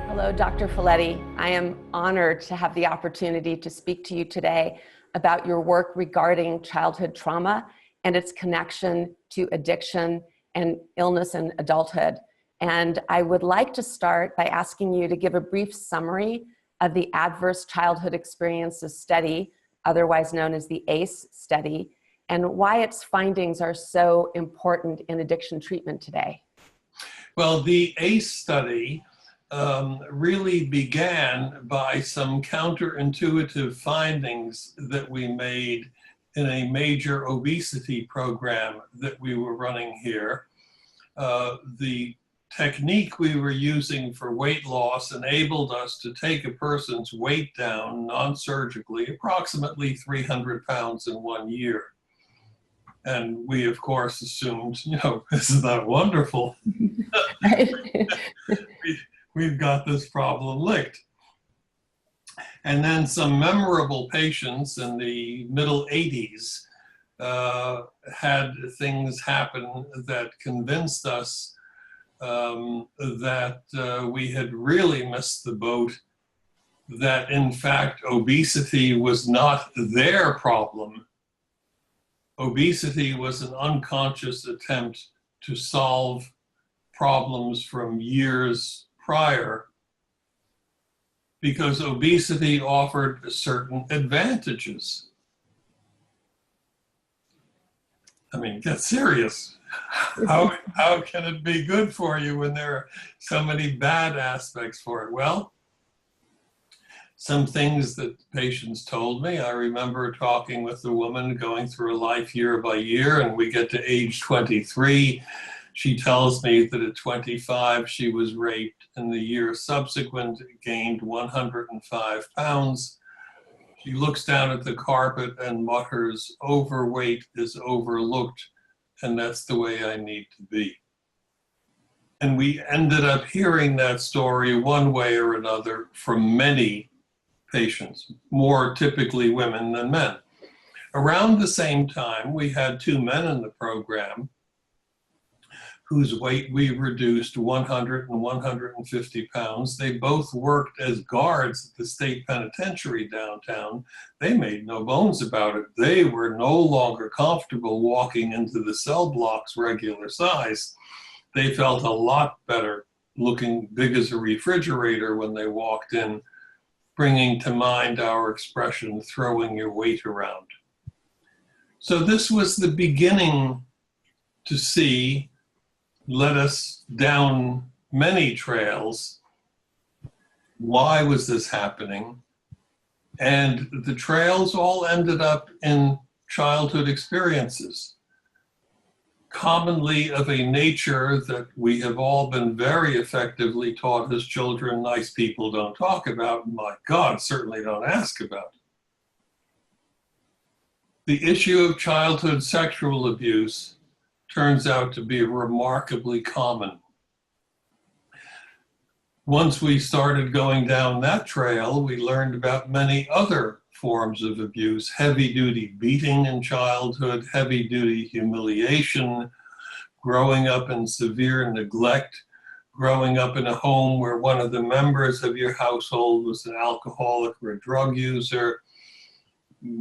Hello, Dr. Felitti. I am honored to have the opportunity to speak to you today about your work regarding childhood trauma and its connection to addiction and illness in adulthood. And I would like to start by asking you to give a brief summary of the Adverse Childhood Experiences Study, otherwise known as the A.C.E. study, and why its findings are so important in addiction treatment today. Well, the A.C.E. study really began by some counterintuitive findings that we made in a major obesity program that we were running here. The technique we were using for weight loss enabled us to take a person's weight down non-surgically, approximately 300 pounds in 1 year. And we, of course, assumed, isn't that wonderful? We've got this problem licked. And then some memorable patients in the middle 80s had things happen that convinced us that we had really missed the boat, that in fact obesity was not their problem. Obesity was an unconscious attempt to solve problems from years prior, because obesity offered certain advantages. I mean, get serious. How can it be good for you when there are so many bad aspects for it? Well, some things that patients told me. I remember talking with a woman going through a life year by year, and we get to age 23. She tells me that at 25, she was raped. In the year subsequent, gained 105 pounds. She looks down at the carpet and mutters, "Overweight is overlooked, and that's the way I need to be." And we ended up hearing that story one way or another from many patients, more typically women than men. Around the same time, we had two men in the program whose weight we reduced 100 and 150 pounds. They both worked as guards at the state penitentiary downtown. They made no bones about it. They were no longer comfortable walking into the cell blocks regular size. They felt a lot better looking big as a refrigerator when they walked in, bringing to mind our expression, throwing your weight around. So this was the beginning to see, led us down many trails. Why was this happening? And the trails all ended up in childhood experiences, commonly of a nature that we have all been very effectively taught as children, nice people don't talk about, and my God, certainly don't ask about. The issue of childhood sexual abuse turns out to be remarkably common. Once we started going down that trail, we learned about many other forms of abuse: heavy-duty beating in childhood, heavy-duty humiliation, growing up in severe neglect, growing up in a home where one of the members of your household was an alcoholic or a drug user,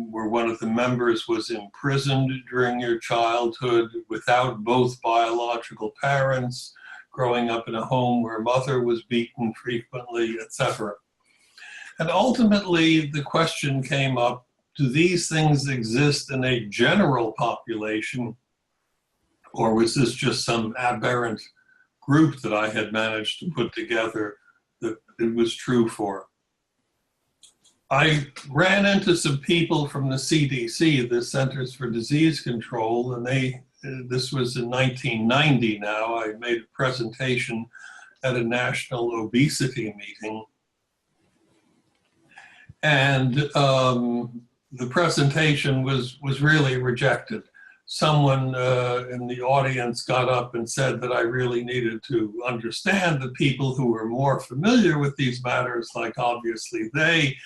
where one of the members was imprisoned during your childhood without both biological parents, growing up in a home where mother was beaten frequently, etc. And ultimately, the question came up, do these things exist in a general population, or was this just some aberrant group that I had managed to put together that it was true for? I ran into some people from the CDC, the Centers for Disease Control, and this was in 1990 now. I made a presentation at a national obesity meeting. And the presentation was really rejected. Someone in the audience got up and said that I really needed to understand that people who were more familiar with these matters, like obviously they,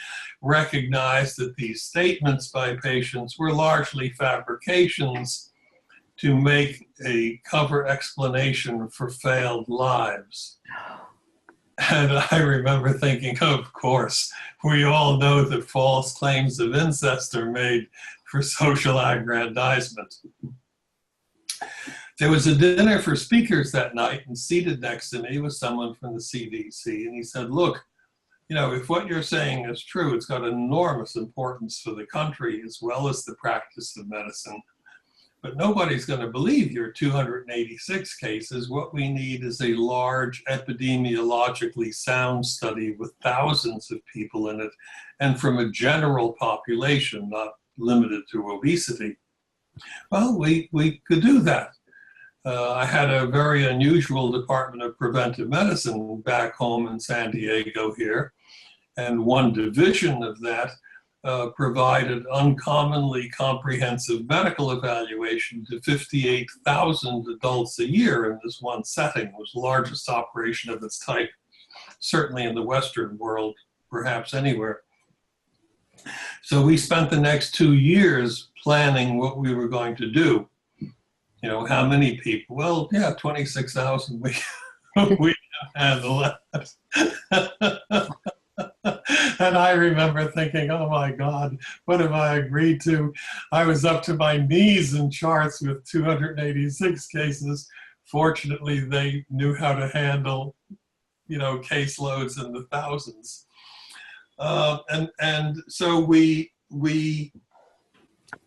recognized that these statements by patients were largely fabrications to make a cover explanation for failed lives. And I remember thinking, of course, we all know that false claims of incest are made for social aggrandizement. There was a dinner for speakers that night, and seated next to me was someone from the CDC, and he said, look, you know, if what you're saying is true, it's got enormous importance for the country as well as the practice of medicine. But nobody's going to believe your 286 cases. What we need is a large epidemiologically sound study with thousands of people in it and from a general population, not limited to obesity. Well, we could do that. I had a very unusual Department of Preventive Medicine back home in San Diego here, and one division of that provided uncommonly comprehensive medical evaluation to 58,000 adults a year in this one setting. It was the largest operation of its type, certainly in the Western world, perhaps anywhere. So we spent the next 2 years planning what we were going to do. You know, how many people? Well, yeah, 26,000. We can handle that. And I remember thinking, oh my God, what have I agreed to? I was up to my knees in charts with 286 cases. Fortunately, they knew how to handle, you know, caseloads in the thousands. And so we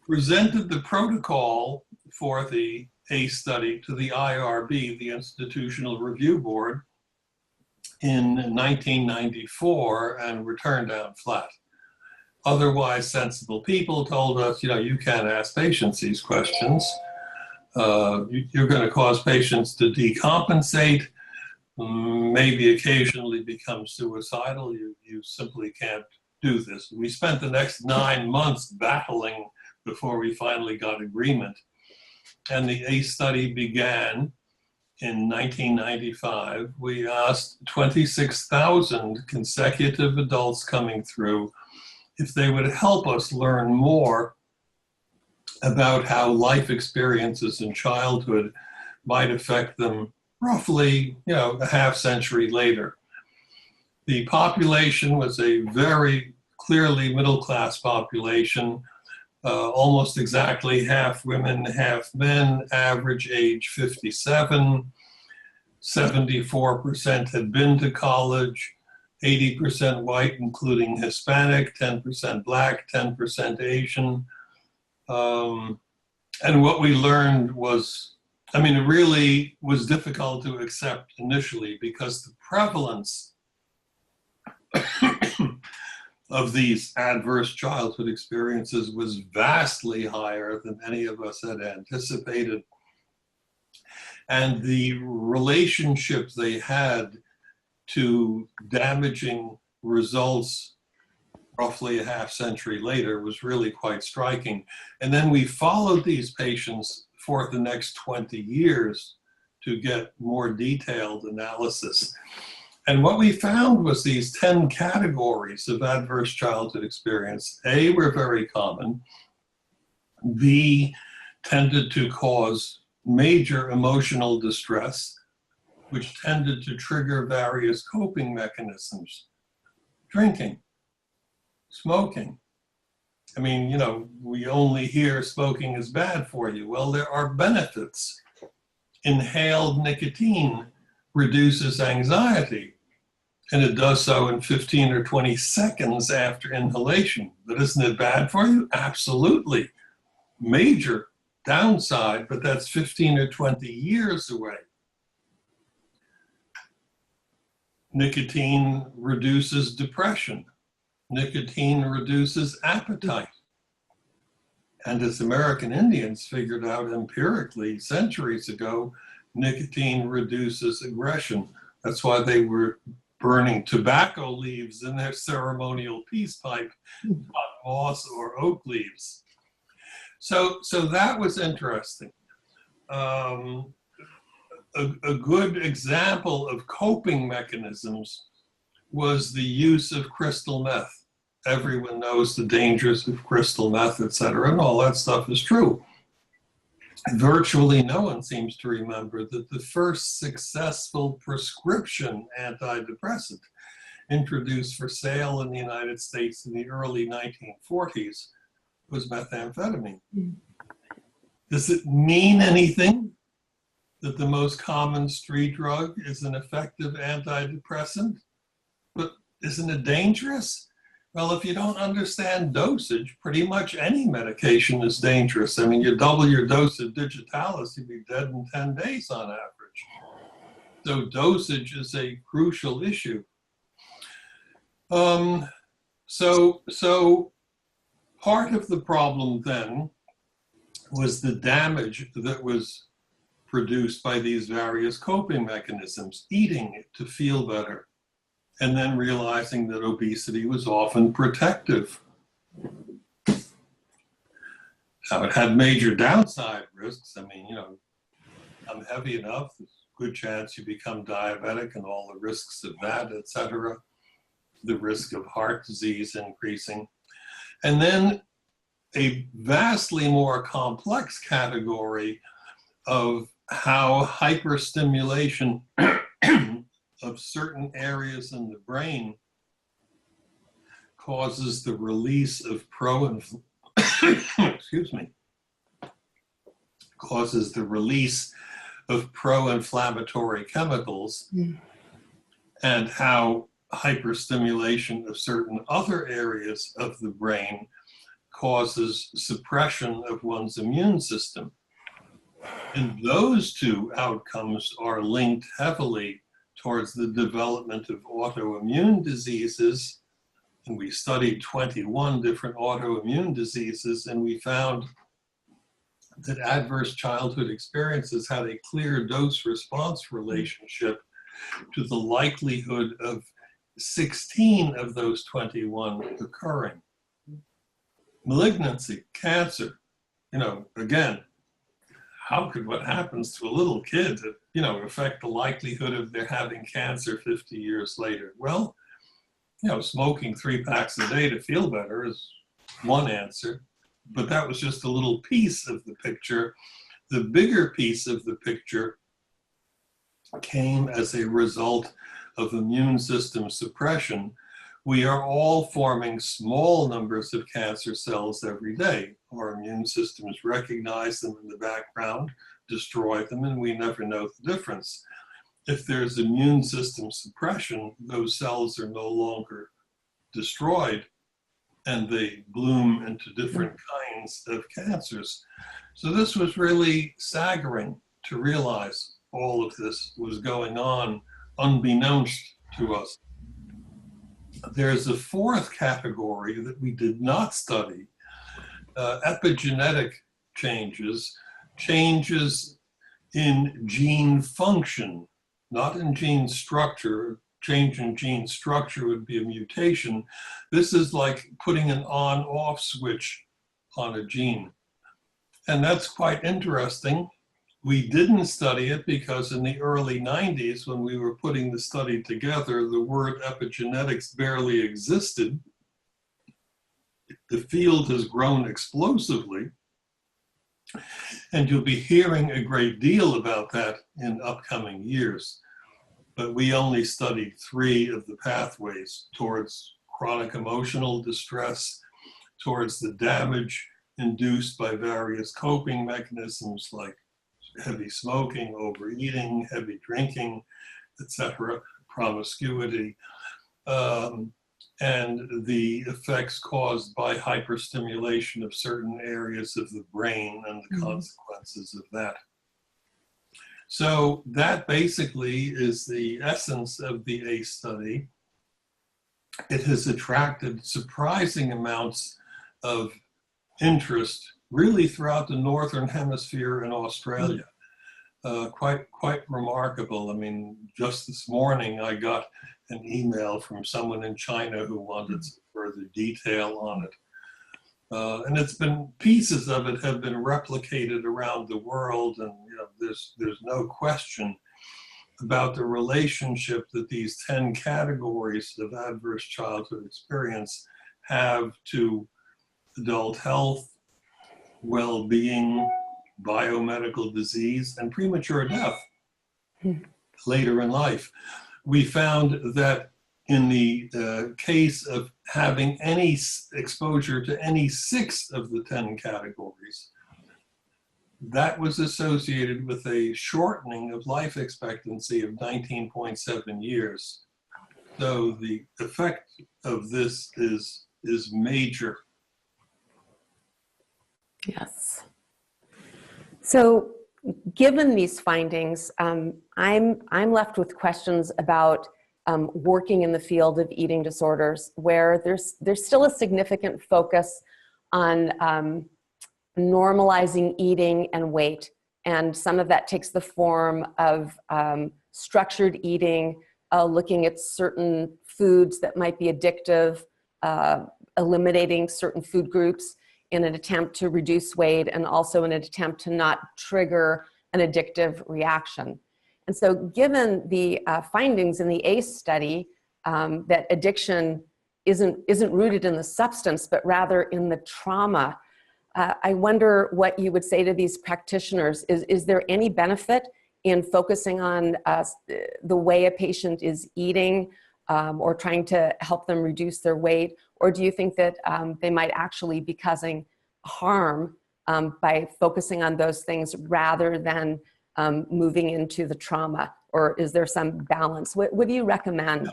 presented the protocol for the A.C.E study to the IRB, the Institutional Review Board, in 1994, and were turned down flat. Otherwise sensible people told us, you know, you can't ask patients these questions. You're going to cause patients to decompensate, maybe occasionally become suicidal. You simply can't do this. We spent the next 9 months battling before we finally got agreement. And the A.C.E study began in 1995. We asked 26,000 consecutive adults coming through if they would help us learn more about how life experiences in childhood might affect them roughly, you know, a half century later. The population was a very clearly middle-class population, almost exactly half women, half men, average age 57, 74% had been to college, 80% white, including Hispanic, 10% Black, 10% Asian. And what we learned was, I mean, it really was difficult to accept initially because the prevalence of these adverse childhood experiences was vastly higher than any of us had anticipated. And the relationship they had to damaging results roughly a half century later was really quite striking. And then we followed these patients for the next 20 years to get more detailed analysis. And what we found was these 10 categories of adverse childhood experience. A, were very common. B, tended to cause major emotional distress, which tended to trigger various coping mechanisms. Drinking, smoking. I mean, you know, we only hear smoking is bad for you. Well, there are benefits. Inhaled nicotine reduces anxiety, and it does so in 15 or 20 seconds after inhalation. But isn't it bad for you? Absolutely. Major downside, but that's 15 or 20 years away. Nicotine reduces depression. Nicotine reduces appetite. And as American Indians figured out empirically centuries ago, nicotine reduces aggression. That's why they were burning tobacco leaves in their ceremonial peace pipe, not moss or oak leaves. So that was interesting. A good example of coping mechanisms was the use of crystal meth. Everyone knows the dangers of crystal meth, et cetera, and all that stuff is true. virtually no one seems to remember that the first successful prescription antidepressant introduced for sale in the United States in the early 1940s was methamphetamine. Does it mean anything that the most common street drug is an effective antidepressant? But isn't it dangerous? Well, if you don't understand dosage, pretty much any medication is dangerous. I mean, you double your dose of digitalis, you'd be dead in 10 days on average. So dosage is a crucial issue. So part of the problem then was the damage that was produced by these various coping mechanisms, eating to feel better, and then realizing that obesity was often protective. Now, it had major downside risks. I mean, I'm heavy enough, there's a good chance you become diabetic and all the risks of that, etc. The risk of heart disease increasing. And then a vastly more complex category of how hyperstimulation of certain areas in the brain causes the release of pro-inflammatory chemicals, and how hyperstimulation of certain other areas of the brain causes suppression of one's immune system. And those two outcomes are linked heavily towards the development of autoimmune diseases. And we studied 21 different autoimmune diseases, and we found that adverse childhood experiences had a clear dose-response relationship to the likelihood of 16 of those 21 occurring. Malignancy, cancer, again, how could what happens to a little kid, affect the likelihood of their having cancer 50 years later? Well, smoking 3 packs a day to feel better is one answer, but that was just a little piece of the picture. The bigger piece of the picture came as a result of immune system suppression. We are all forming small numbers of cancer cells every day. Our immune systems recognize them in the background, destroy them, and we never know the difference. If there's immune system suppression, those cells are no longer destroyed, and they bloom into different kinds of cancers. So this was really staggering to realize all of this was going on unbeknownst to us. There's a fourth category that we did not study, epigenetic changes in gene function, not in gene structure. Change in gene structure would be a mutation. This is like putting an on-off switch on a gene. And that's quite interesting. We didn't study it because in the early 90s, when we were putting the study together, the word epigenetics barely existed. The field has grown explosively, and you'll be hearing a great deal about that in upcoming years. But we only studied 3 of the pathways towards chronic emotional distress, towards the damage induced by various coping mechanisms like heavy smoking, overeating, heavy drinking, etc., promiscuity, and the effects caused by hyperstimulation of certain areas of the brain and the consequences of that. So that basically is the essence of the A study. It has attracted surprising amounts of interest really throughout the Northern Hemisphere and Australia. Quite remarkable. I mean, just this morning I got an email from someone in China who wanted some further detail on it. And it's been, pieces of it have been replicated around the world, and there's no question about the relationship that these 10 categories of adverse childhood experience have to adult health, well-being, biomedical disease, and premature death later in life. We found that in the case of having any exposure to any 6 of the 10 categories, that was associated with a shortening of life expectancy of 19.7 years. So the effect of this is major. Yes. So given these findings, I'm left with questions about working in the field of eating disorders, where there's still a significant focus on normalizing eating and weight. And some of that takes the form of structured eating, looking at certain foods that might be addictive, eliminating certain food groups in an attempt to reduce weight, and also in an attempt to not trigger an addictive reaction. And so given the findings in the A.C.E. study that addiction isn't rooted in the substance, but rather in the trauma, I wonder what you would say to these practitioners. Is there any benefit in focusing on the way a patient is eating, or trying to help them reduce their weight? Or do you think that they might actually be causing harm by focusing on those things rather than moving into the trauma? Or is there some balance? What do you recommend?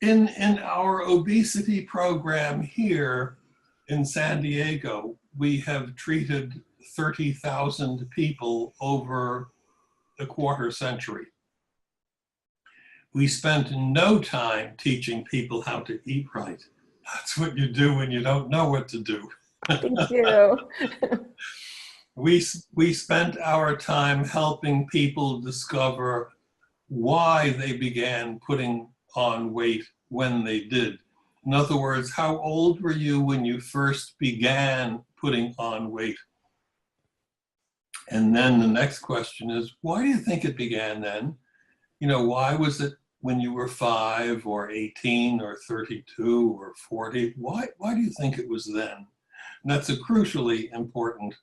In our obesity program here in San Diego, we have treated 30,000 people over a quarter century. We spent no time teaching people how to eat right. That's what you do when you don't know what to do. Thank you. We spent our time helping people discover why they began putting on weight when they did. In other words, how old were you when you first began putting on weight? And then the next question is, why do you think it began then? You know, why was it when you were 5 or 18 or 32 or 40? Why do you think it was then? And that's a crucially important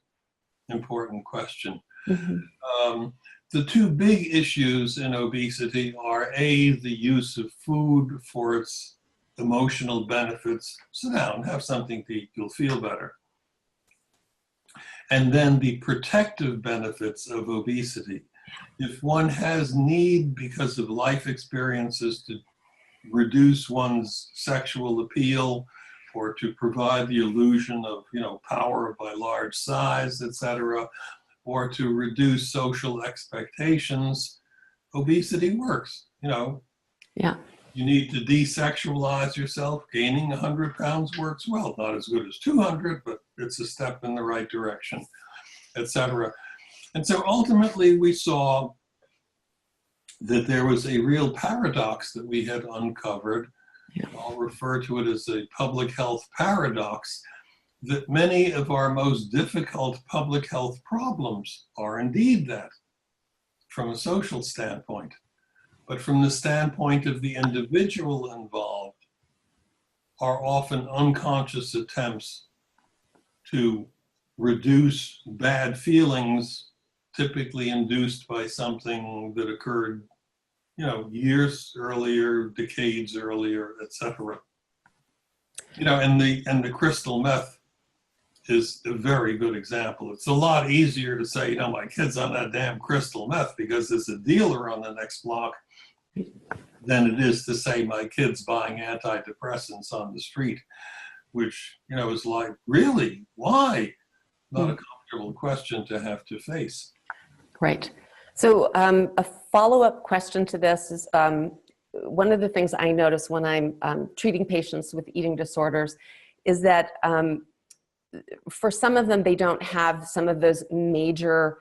question. Mm-hmm. The 2 big issues in obesity are A, the use of food for its emotional benefits. Sit down, have something to eat, you'll feel better. And then the protective benefits of obesity. If one has need because of life experiences to reduce one's sexual appeal, or to provide the illusion of, power by large size, etc., or to reduce social expectations, obesity works. Yeah. You need to desexualize yourself. Gaining 100 pounds works well. Not as good as 200, but it's a step in the right direction, etc. And so ultimately we saw that there was a real paradox that we had uncovered. Yeah. I'll refer to it as a public health paradox, that many of our most difficult public health problems are indeed that, from a social standpoint. But from the standpoint of the individual involved, are often unconscious attempts to reduce bad feelings, typically induced by something that occurred, years earlier, decades earlier, etc. And the crystal meth is a very good example. It's a lot easier to say, my kid's on that damn crystal meth because there's a dealer on the next block, than it is to say my kid's buying antidepressants on the street, which, is like, really? Why? Not a comfortable question to have to face. Right. So a follow-up question to this is, one of the things I notice when I'm treating patients with eating disorders is that for some of them, they don't have some of those major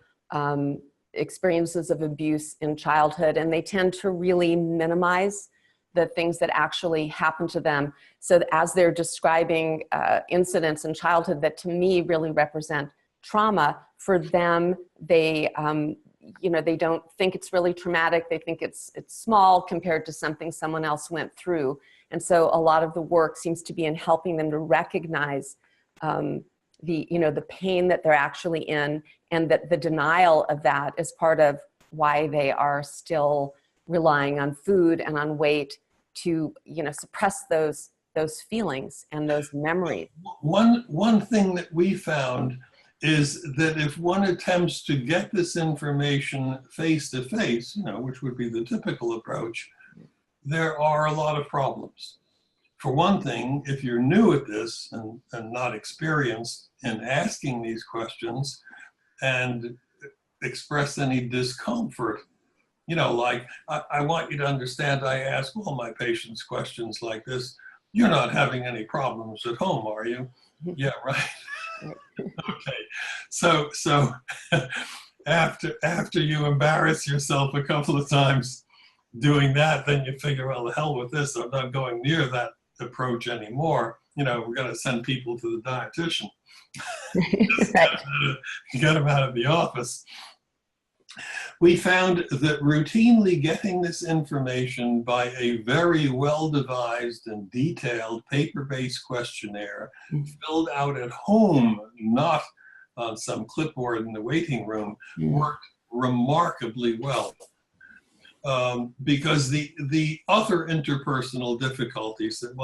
experiences of abuse in childhood, and they tend to really minimize the things that actually happen to them. So that as they're describing incidents in childhood that to me really represent trauma, for them, they don't think it's really traumatic. They think it's small compared to something someone else went through. And so a lot of the work seems to be in helping them to recognize the, the pain that they're actually in, and that the denial of that is part of why they are still relying on food and on weight to, suppress those feelings and those memories. One thing that we found is that if one attempts to get this information face to face, which would be the typical approach, there are a lot of problems. For one thing, if you're new at this and not experienced in asking these questions and express any discomfort, like, I want you to understand, I ask all my patients questions like this. You're not having any problems at home, are you? Yeah, right. Okay. So after you embarrass yourself a couple of times doing that, then you figure, well, the hell with this. I'm not going near that approach anymore. We're going to send people to the dietitian. Just get them out of the office. We found that routinely getting this information by a very well-devised and detailed paper-based questionnaire filled out at home, not on some clipboard in the waiting room, worked remarkably well. Because the other interpersonal difficulties that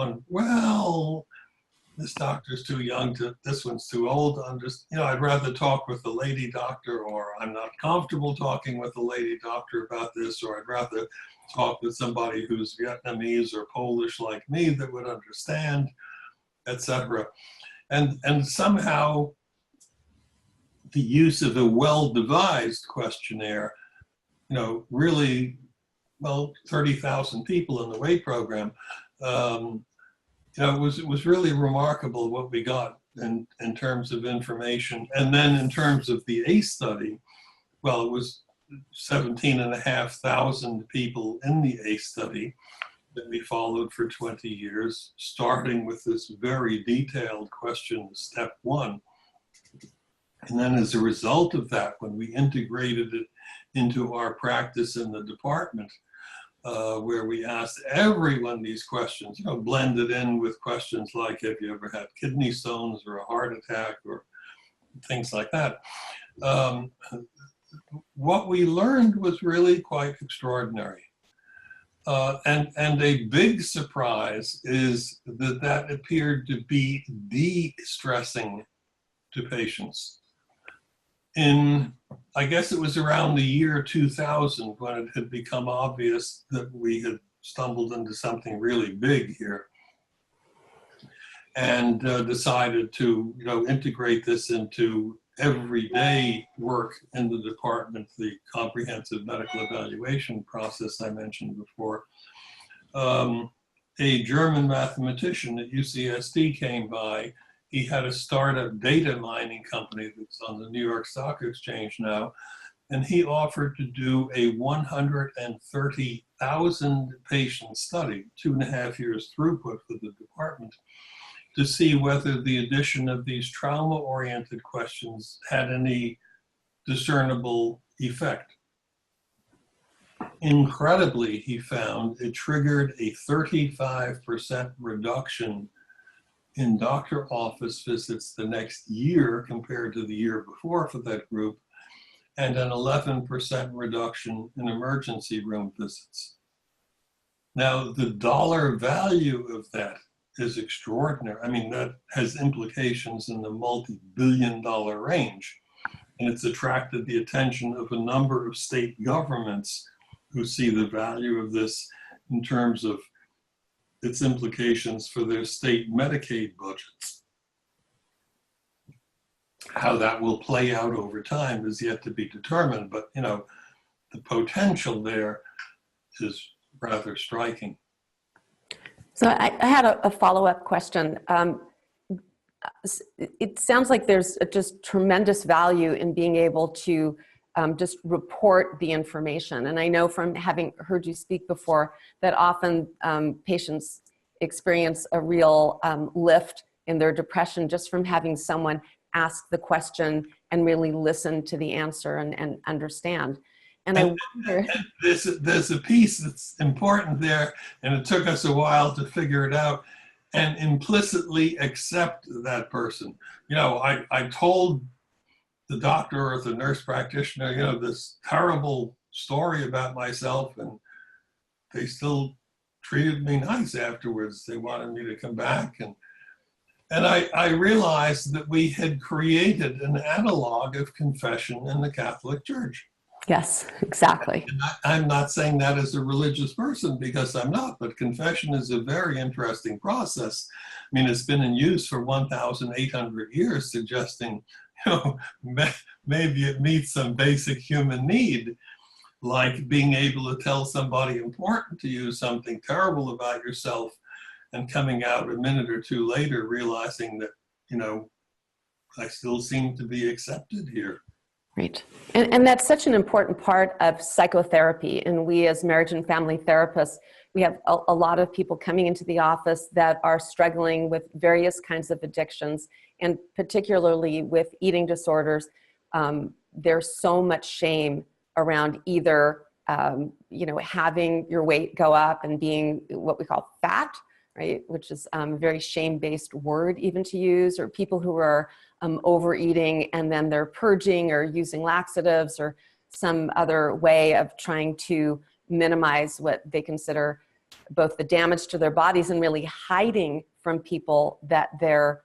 this doctor's too young this one's too old to understand. I'd rather talk with the lady doctor, or I'm not comfortable talking with the lady doctor about this, or I'd rather talk with somebody who's Vietnamese or Polish like me that would understand, etc. And somehow the use of a well-devised questionnaire, really, 30,000 people in the weight program, it was really remarkable what we got in terms of information. And then in terms of the A.C.E. study, it was 17,500 people in the A.C.E. study that we followed for 20 years, starting with this very detailed question, step 1. And then as a result of that, when we integrated it into our practice in the department, where we asked everyone these questions, blended in with questions like, have you ever had kidney stones or a heart attack or things like that. What we learned was really quite extraordinary. And a big surprise is that appeared to be de-stressing to patients. I guess it was around the year 2000 when it had become obvious that we had stumbled into something really big here, and decided to integrate this into everyday work in the department, the comprehensive medical evaluation process I mentioned before. A German mathematician at UCSD came by. He had a startup data mining company that's on the New York Stock Exchange now, and he offered to do a 130,000 patient study, 2.5 years throughput for the department, to see whether the addition of these trauma-oriented questions had any discernible effect. Incredibly, he found it triggered a 35% reduction in doctor office visits the next year compared to the year before for that group, and an 11% reduction in emergency room visits. Now, the dollar value of that is extraordinary. I mean, that has implications in the multi-billion-dollar range, and it's attracted the attention of a number of state governments who see the value of this in terms of its implications for their state Medicaid budgets. How that will play out over time is yet to be determined, but the potential there is rather striking. So I had a follow-up question. It sounds like there's just tremendous value in being able to just report the information. And I know from having heard you speak before that often patients experience a real lift in their depression just from having someone ask the question and really listen to the answer and understand. And I wonder, there's a piece that's important there, and it took us a while to figure it out. and implicitly accept that person. You know, I told the doctor or the nurse practitioner, you know, this terrible story about myself, and they still treated me nice afterwards. They wanted me to come back. And I realized that we had created an analog of confession in the Catholic Church. Yes, exactly. And I'm not saying that as a religious person, because I'm not, but confession is a very interesting process. I mean, it's been in use for 1,800 years, suggesting, you know, maybe it meets some basic human need, like being able to tell somebody important to you something terrible about yourself, and coming out a minute or two later realizing that, you know, I still seem to be accepted here. Right. And that's such an important part of psychotherapy. And we as marriage and family therapists, we have a lot of people coming into the office that are struggling with various kinds of addictions, and particularly with eating disorders. There's so much shame around either, you know, having your weight go up and being what we call fat, right? Which is a very shame-based word even to use, or people who are overeating and then they're purging or using laxatives or some other way of trying to minimize what they consider both the damage to their bodies and really hiding from people that they're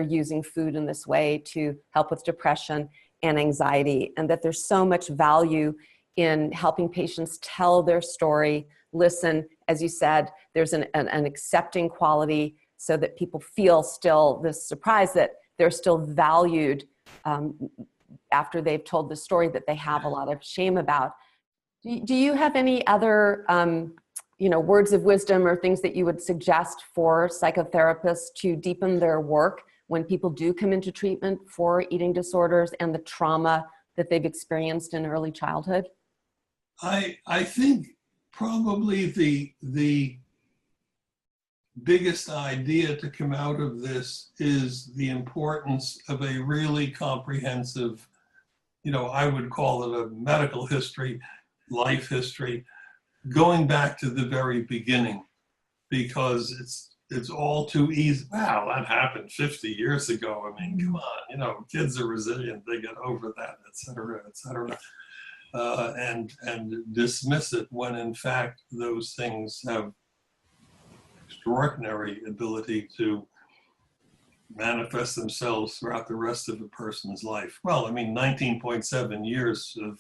using food in this way to help with depression and anxiety, and that there's so much value in helping patients tell their story, listen, as you said, there's an accepting quality so that people feel still this surprise that they're still valued after they've told the story that they have a lot of shame about. Do you have any other you know, words of wisdom or things that you would suggest for psychotherapists to deepen their work when people do come into treatment for eating disorders and the trauma that they've experienced in early childhood? I think probably the biggest idea to come out of this is the importance of a really comprehensive, you know, I would call it a medical history, life history, going back to the very beginning, because it's all too easy. Wow, that happened 50 years ago. I mean, come on, you know, kids are resilient, they get over that, et cetera, and dismiss it when in fact those things have extraordinary ability to manifest themselves throughout the rest of a person's life. Well, I mean, 19.7 years of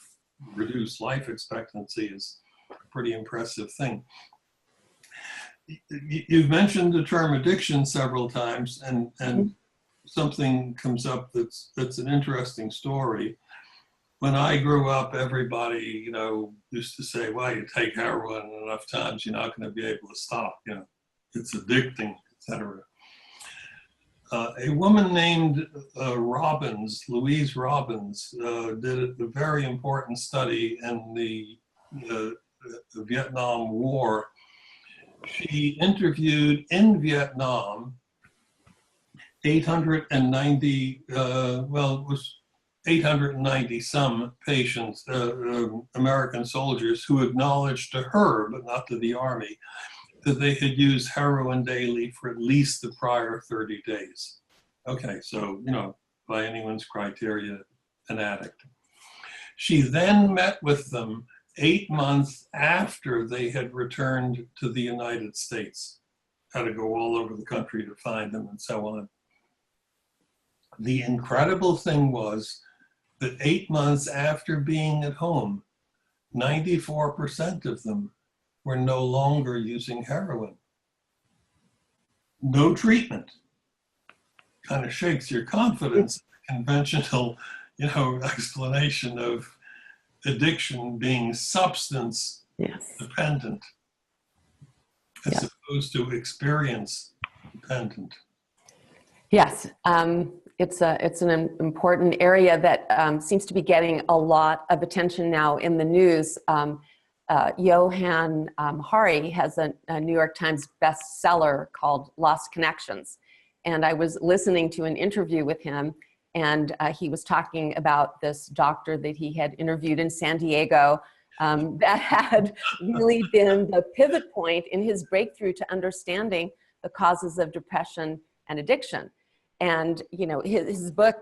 reduced life expectancy is a pretty impressive thing. You've mentioned the term addiction several times, and something comes up that's an interesting story. When I grew up, everybody, you know, used to say, well, you take heroin enough times, you're not going to be able to stop, you know, it's addicting, etc. A woman named Louise Robbins, did a very important study in the Vietnam War. She interviewed in Vietnam 890, well, it was 890 some patients, American soldiers, who acknowledged to her, but not to the Army, that they had used heroin daily for at least the prior 30 days. Okay, so, you know, by anyone's criteria, an addict. She then met with them 8 months after they had returned to the United States. Had to go all over the country to find them and so on. The incredible thing was that 8 months after being at home, 94% of them were no longer using heroin. No treatment. Kind of shakes your confidence. Conventional, you know, explanation of addiction being substance dependent, as opposed to experience dependent. Yes, it's an important area that seems to be getting a lot of attention now in the news. Johann Hari has a New York Times bestseller called Lost Connections. And I was listening to an interview with him, and he was talking about this doctor that he had interviewed in San Diego that had really been the pivot point in his breakthrough to understanding the causes of depression and addiction. And, you know, his book,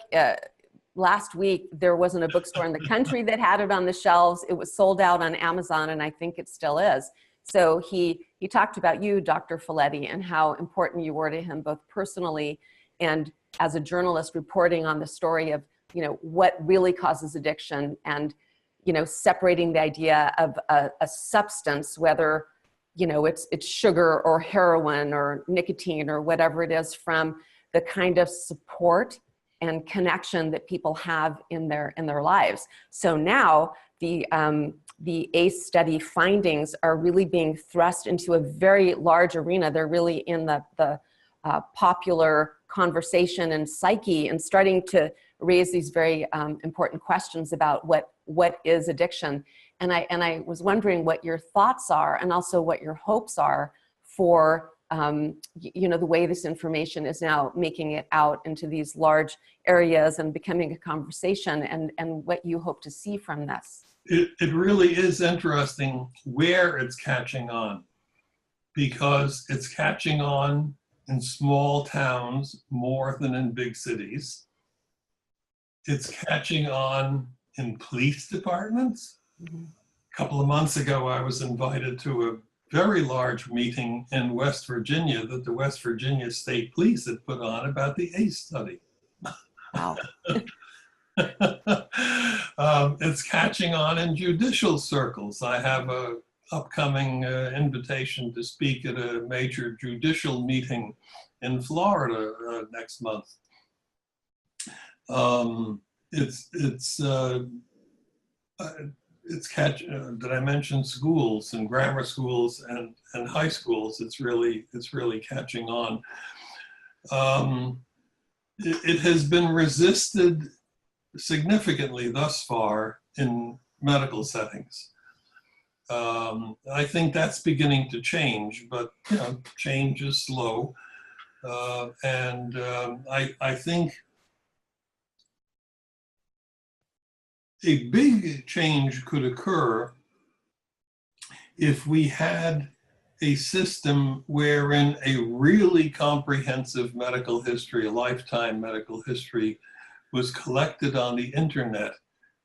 last week, there wasn't a bookstore in the country that had it on the shelves. It was sold out on Amazon, and I think it still is. So he talked about you, Dr. Felitti, and how important you were to him, both personally and as a journalist reporting on the story of, you know, what really causes addiction, and, you know, separating the idea of a substance, whether, you know, it's sugar or heroin or nicotine or whatever it is, from the kind of support and connection that people have in their lives. So now the A.C.E study findings are really being thrust into a very large arena. They're really in the popular conversation and psyche, and starting to raise these very important questions about what is addiction. And I was wondering what your thoughts are, and also what your hopes are for you know, the way this information is now making it out into these large areas and becoming a conversation, and what you hope to see from this. It really is interesting where it's catching on, because it's catching on in small towns more than in big cities. It's catching on in police departments. Mm-hmm. A couple of months ago, I was invited to a very large meeting in West Virginia that the West Virginia State Police had put on about the A.C.E study. Wow. It's catching on in judicial circles. I have a upcoming invitation to speak at a major judicial meeting in Florida next month. Did I mention schools and grammar schools and high schools? It's really catching on. It has been resisted significantly thus far in medical settings. I think that's beginning to change, but, you know, change is slow. I think a big change could occur if we had a system wherein a really comprehensive medical history, a lifetime medical history, was collected on the internet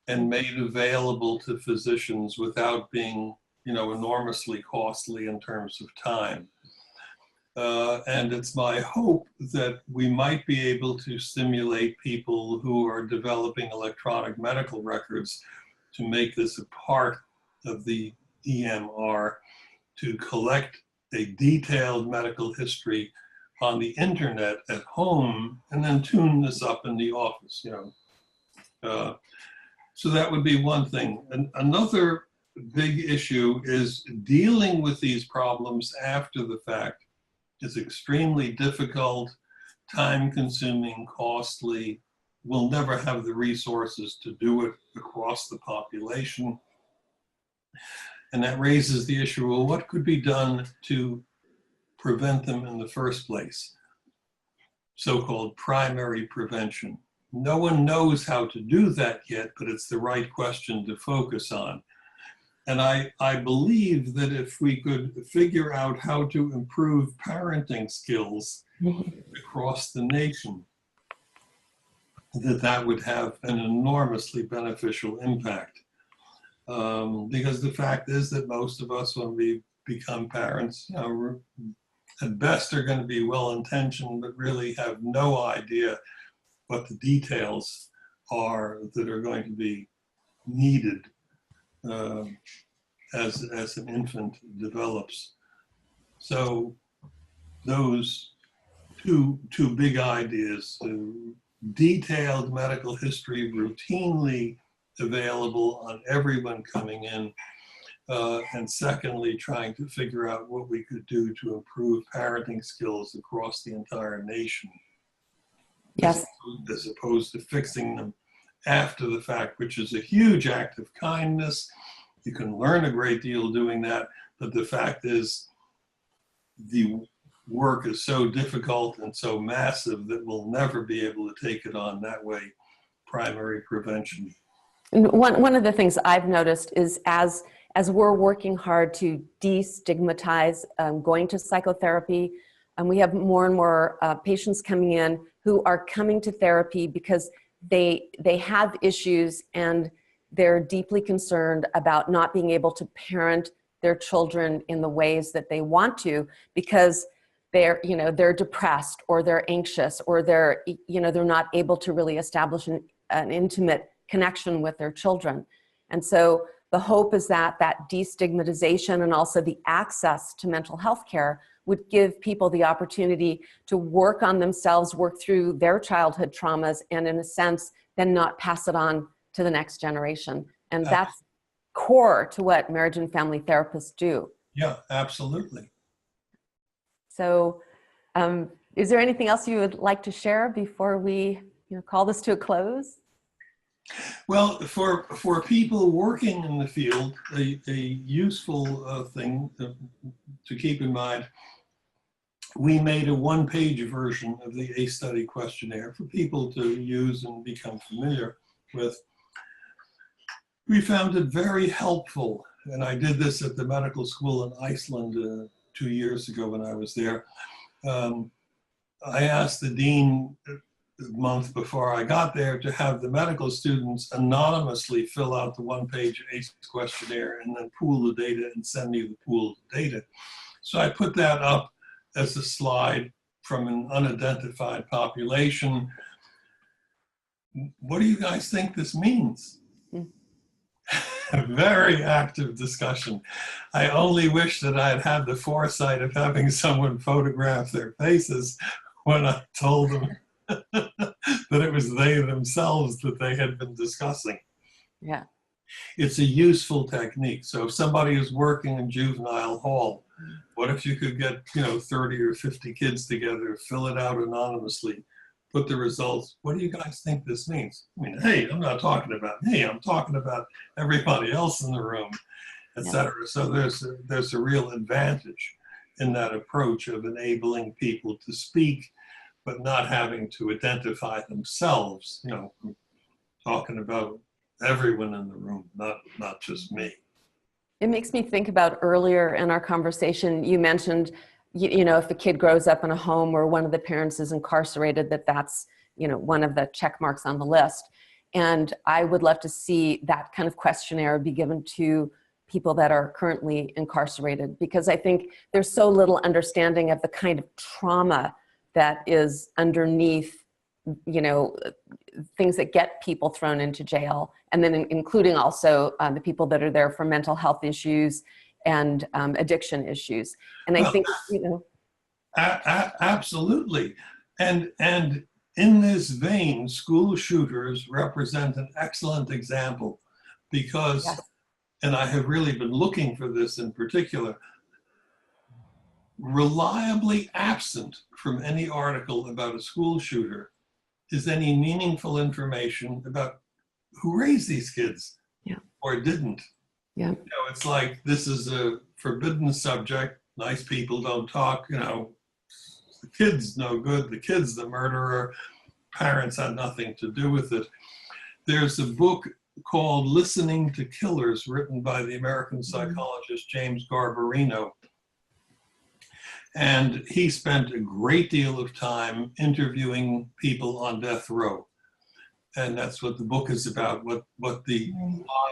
and made available to physicians without being, you know, enormously costly in terms of time. And it's my hope that we might be able to stimulate people who are developing electronic medical records to make this a part of the EMR, to collect a detailed medical history on the internet at home, and then tune this up in the office, you know. So that would be one thing. And another big issue is dealing with these problems after the fact is extremely difficult, time-consuming, costly. We'll never have the resources to do it across the population. And that raises the issue, well, what could be done to prevent them in the first place? So-called primary prevention. No one knows how to do that yet, but it's the right question to focus on. And I believe that if we could figure out how to improve parenting skills across the nation, that would have an enormously beneficial impact. Because the fact is that most of us, when we become parents, you know, at best are going to be well-intentioned, but really have no idea what the details are that are going to be needed as an infant develops. So those two big ideas, detailed medical history routinely available on everyone coming in, and secondly, trying to figure out what we could do to improve parenting skills across the entire nation. Yes. As opposed to fixing them after the fact, which is a huge act of kindness. You can learn a great deal doing that, but the fact is the work is so difficult and so massive that we'll never be able to take it on that way. Primary prevention. And one of the things I've noticed is as we're working hard to destigmatize going to psychotherapy, And we have more and more patients coming in who are coming to therapy because they have issues and they're deeply concerned about not being able to parent their children in the ways that they want to because they're depressed or they're anxious or they're not able to really establish an intimate connection with their children. And so the hope is that destigmatization and also the access to mental health care would give people the opportunity to work on themselves, work through their childhood traumas, and in a sense, then not pass it on to the next generation. And that's core to what marriage and family therapists do. Yeah, absolutely. So is there anything else you would like to share before we call this to a close? Well, for people working in the field, a useful thing to keep in mind, we made a one-page version of the ACE study questionnaire for people to use and become familiar with. We found it very helpful, and I did this at the medical school in Iceland 2 years ago when I was there. I asked the dean a month before I got there to have the medical students anonymously fill out the one-page ACE questionnaire and then pool the data and send me the pooled data. So I put that up as a slide from an unidentified population. What do you guys think this means? A very active discussion. I only wish that I had had the foresight of having someone photograph their faces when I told them that it was they themselves that they had been discussing. Yeah. It's a useful technique. So if somebody is working in juvenile hall, what if you could get 30 or 50 kids together, fill it out anonymously, put the results. What do you guys think this means? I mean, hey, I'm not talking about me. I'm talking about everybody else in the room, etc. So there's a real advantage in that approach of enabling people to speak, but not having to identify themselves. I'm talking about everyone in the room, not just me. It makes me think about earlier in our conversation, you mentioned, if a kid grows up in a home where one of the parents is incarcerated, that's, one of the check marks on the list. And I would love to see that kind of questionnaire be given to people that are currently incarcerated, because I think there's so little understanding of the kind of trauma that is underneath, things that get people thrown into jail, and then including also the people that are there for mental health issues and addiction issues. And I think, absolutely. And in this vein, school shooters represent an excellent example because, yes. And I have really been looking for this in particular, reliably absent from any article about a school shooter is any meaningful information about who raised these kids or didn't. Yeah. It's like, this is a forbidden subject. Nice people don't talk, the kid's no good. The kid's the murderer. Parents had nothing to do with it. There's a book called Listening to Killers, written by the American psychologist James Garbarino. And he spent a great deal of time interviewing people on death row. And that's what the book is about, what the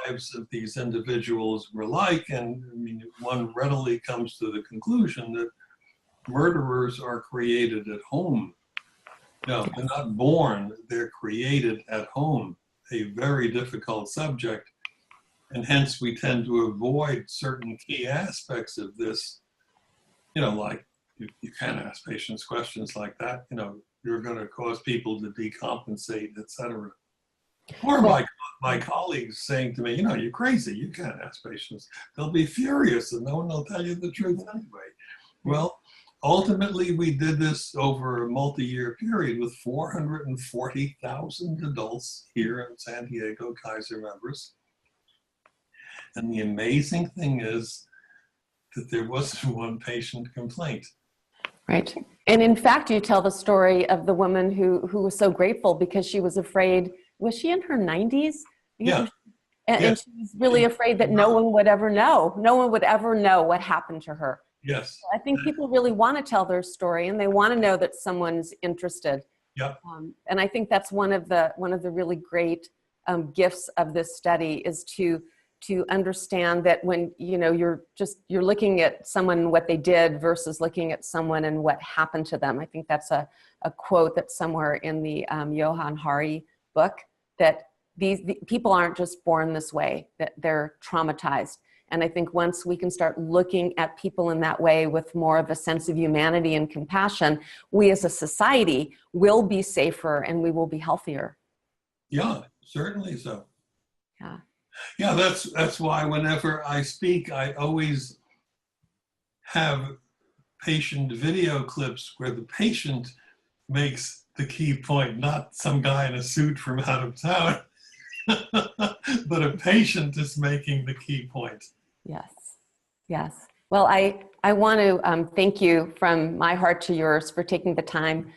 lives of these individuals were like. And I mean, one readily comes to the conclusion that murderers are created at home. No, they're not born, they're created at home. A very difficult subject. And hence we tend to avoid certain key aspects of this, like you can't ask patients questions like that, you're going to cause people to decompensate, etc. Or my colleagues saying to me, you're crazy, you can't ask patients. They'll be furious and no one will tell you the truth anyway. Well, ultimately we did this over a multi-year period with 440,000 adults here in San Diego, Kaiser members. And the amazing thing is that there wasn't one patient complaint. Right. And in fact, you tell the story of the woman who was so grateful because she was afraid, was she in her 90s? Yeah. And she was really afraid that no one would ever know. No one would ever know what happened to her Yes. I think people really want to tell their story, and they want to know that someone's interested. Yep. And I think that's one of the really great gifts of this study, is to understand that when you're looking at someone, what they did, versus looking at someone and what happened to them. I think that's a quote that's somewhere in the Johann Hari book, that the people aren't just born this way, that they're traumatized. And I think once we can start looking at people in that way with more of a sense of humanity and compassion, we as a society will be safer and we will be healthier. Yeah, certainly so. Yeah. Yeah, that's why whenever I speak, I always have patient video clips where the patient makes the key point, not some guy in a suit from out of town, but a patient is making the key point. Yes. Yes. Well, I want to thank you from my heart to yours for taking the time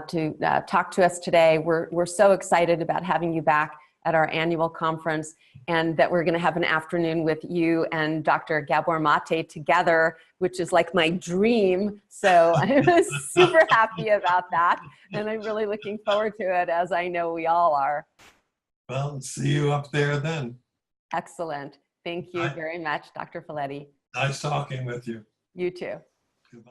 to talk to us today. We're so excited about having you back at our annual conference, and that we're going to have an afternoon with you and Dr. Gabor Mate together, which is like my dream. So I'm super happy about that, and I'm really looking forward to it, as I know we all are. Well, see you up there then. Excellent. Thank you very much, Dr. Felitti. Nice talking with you. You too.